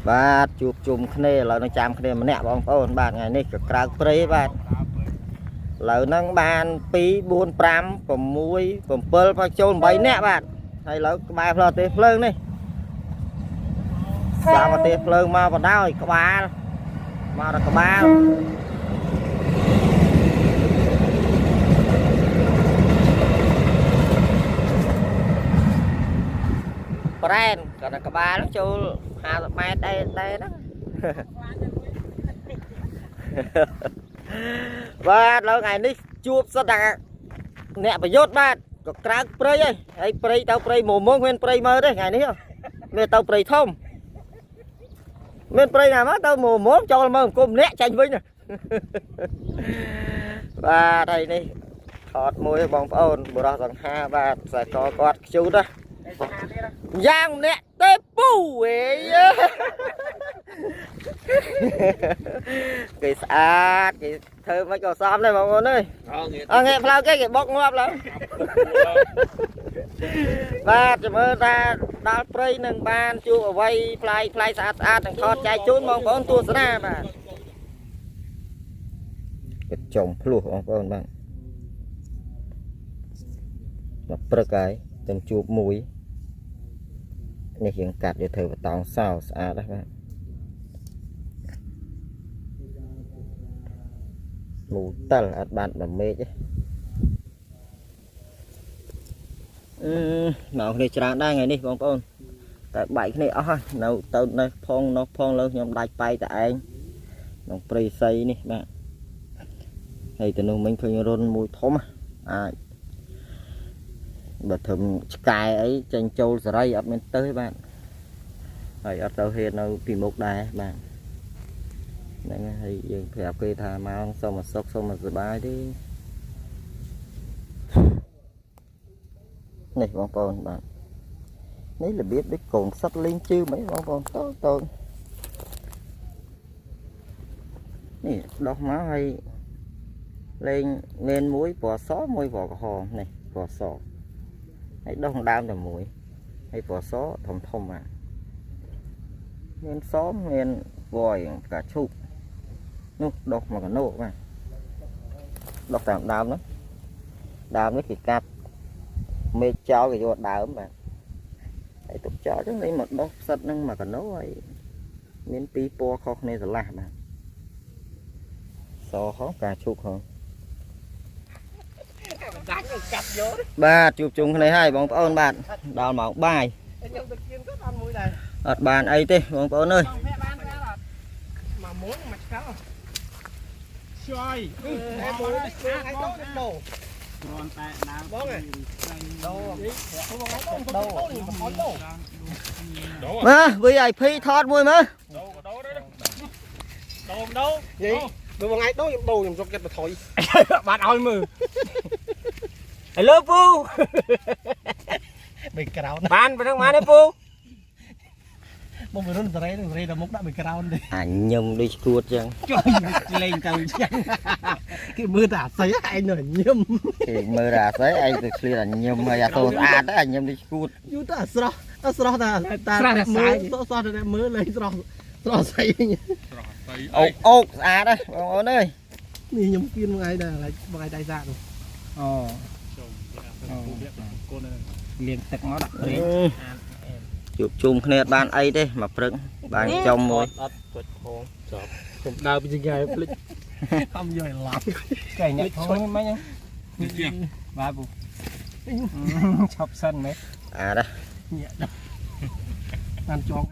បាទជួបជុំគ្នាឥឡូវនឹងចាំគ្នាម្នាក់បងប្អូនបាទថ្ងៃនេះក៏ក្រៅព្រៃបាទឥឡូវហ្នឹងបាន2 4 5 6 7មកចូល8នាក់បាទហើយឥឡូវក្បែរផ្លូវទេសភ្លើងនេះចាំប្រទេសភ្លើងមកបណ្ដោយក្បាលមកដល់ក្បាលប្រែនក៏ដល់ក្បាលចូល50 ម៉ែត្រដែរហ្នឹងបាទឡើយថ្ងៃនេះជួបសិតតែអ្នកប្រយុទ្ធបាទក៏ក្រើកព្រៃហើយព្រៃទៅព្រៃមកមានព្រៃមើលទេថ្ងៃនេះមានទៅព្រៃធំមានព្រៃណាមកទៅមកចូលមើលអង្គមម្នាក់ចាញ់វិញបាទហើយនេះថតមួយបងប្អូនបុរសសង្ហាបាទខ្សែកគាត់ខ្ជូតយ៉ាងម្នាក់ទេពូអេគេស្អាតគេធ្វើមិនក៏សមដែរបងប្អូនអើយងាកផ្លូវគេបុកងាប់ឡើងបាទចាំមើលថាដល់ព្រៃនឹងបានជួបអ្វីផ្លែស្អាតនឹងថតចែកជូនបងប្អូនទស្សនាបាទគេចុំភ្លោះបងប្អូនបាទដល់ព្រឹកហើយទៅជួបមួយនេះយើងកាត់យកធ្វើបតងសោស្អាតដែរបាទមូតិលអត់បានដល់មេឃទេមកគ្នាច្រើនដែរថ្ងៃនេះបងប្អូនតែបែកគ្នាអស់ហើយនៅទៅនៅផងនោះផងលើខ្ញុំដាច់បែកតែឯងក្នុងព្រៃសៃនេះបាទហើយទៅនោះមិញឃើញរុនមួយធំអាចបើធំឆ្កែអីចេញចូលសេរីអត់មានទៅទេបាទហើយអត់ទៅហេតុនៅពីមុខដែរបាទហ្នឹងហើយយើងប្រាប់គេថាមកសុំមកសុខសុំមកសុបាយទេនេះបងប្អូនបាទនេះរបៀបដូចកូនសត្វលេងជឿមិនបងប្អូនតូននេះដោះមកហើយលេងមានមួយពណ៌សមួយពណ៌ក្រហមនេះពណ៌សហើយដោះដើមតែមួយហើយពណ៌សធំបាទមានសមមានវយផ្កាឈូកនោះដោះមកកណូបាទដោះតាមដើមនោះដើមនេះគេកាត់មេចោលគេយកដើមបាទហើយទុកចោលចឹងនេះមកដោះផ្សិតនឹងមកកណូហើយមានពីរពណ៌ខុសគ្នាស្រឡះបាទសហងផ្កាឈូកហងបាទជួបជុំគ្នាហើយបងប្អូនបាទដល់ម៉ោងបាយអត់បានអីទេបងប្អូនអើយមកមុនមកឆ្កល់ជួយតែមួយនេះគ្រាន់តែដើមបងឯងដូមើល VIP ថតមួយមើលដូយីបើបងឯងដូខ្ញុំដូខ្ញុំសុកចិត្តបថុយបានឲ្យមើលឥឡូវពូបីក្រោនបានប៉ុណ្្នឹងបានទេពូមករុនសេរីដល់មុខដាក់មីក្រោនទេអញឹមដូចឈួតចឹងជួយលេងទៅចឹងគេមើលតែអាស័យឯងនៅញឹមគេមើលតែអាស័យឯងទៅឃ្លានអញឹមហើយអាតូស្អាតទៅអញឹមដូចឈួតយូរទៅអាស្រស់តែមើលស្រស់តែមើលលេងស្រស់ស្អីអូកស្អាតដែរបងប្អូនអើយនេះខ្ញុំគៀនមួយឯងដែរបងឯងដៃសាកនោះអូលាងទឹកមកដាក់ព្រេងជួបជុំគ្នាបានអីទេមកព្រឹកបានចំមួយអត់គាត់ខងចប់ខ្ញុំដើរពីចង្កែភ្លេចខំយកឡប់កែអ្នកធំមិញហ្នឹងបាទពូឈប់សិនមែនអាដែរញាក់បានចង